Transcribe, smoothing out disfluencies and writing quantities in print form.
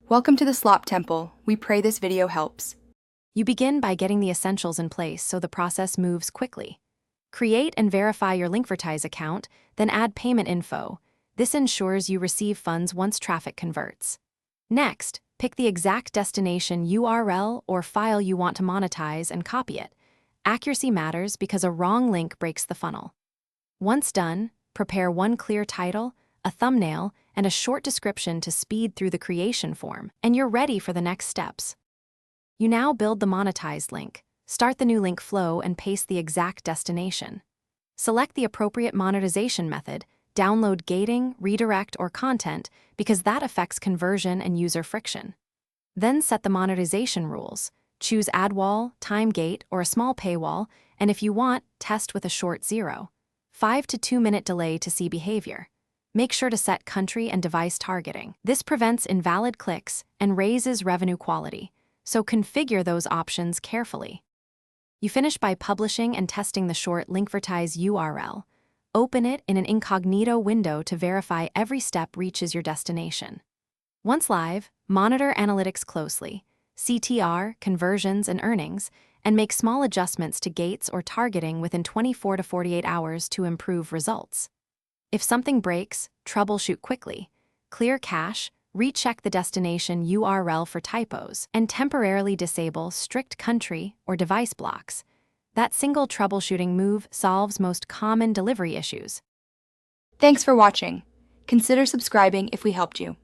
Welcome to the Slop Temple. We pray this video helps. You begin by getting the essentials in place so the process moves quickly. Create and verify your Linkvertise account, then add payment info. This ensures you receive funds once traffic converts. Next, pick the exact destination URL or file you want to monetize and copy it. Accuracy matters because a wrong link breaks the funnel. Once done, prepare one clear title, a thumbnail, and a short description to speed through the creation form, and you're ready for the next steps. You now build the monetized link, start the new link flow, and paste the exact destination. Select the appropriate monetization method, download gating, redirect, or content because that affects conversion and user friction. Then set the monetization rules. Choose ad wall, time gate, or a small paywall, and if you want, test with a short 0.5 to 2 minute delay to see behavior. Make sure to set country and device targeting. This prevents invalid clicks and raises revenue quality, so configure those options carefully. You finish by publishing and testing the short Linkvertise URL. Open it in an incognito window to verify every step reaches your destination. Once live, monitor analytics closely, CTR, conversions, and earnings, and make small adjustments to gates or targeting within 24 to 48 hours to improve results. If something breaks, troubleshoot quickly. Clear cache, recheck the destination URL for typos, and temporarily disable strict country or device blocks. That single troubleshooting move solves most common delivery issues. Thanks for watching. Consider subscribing if we helped you.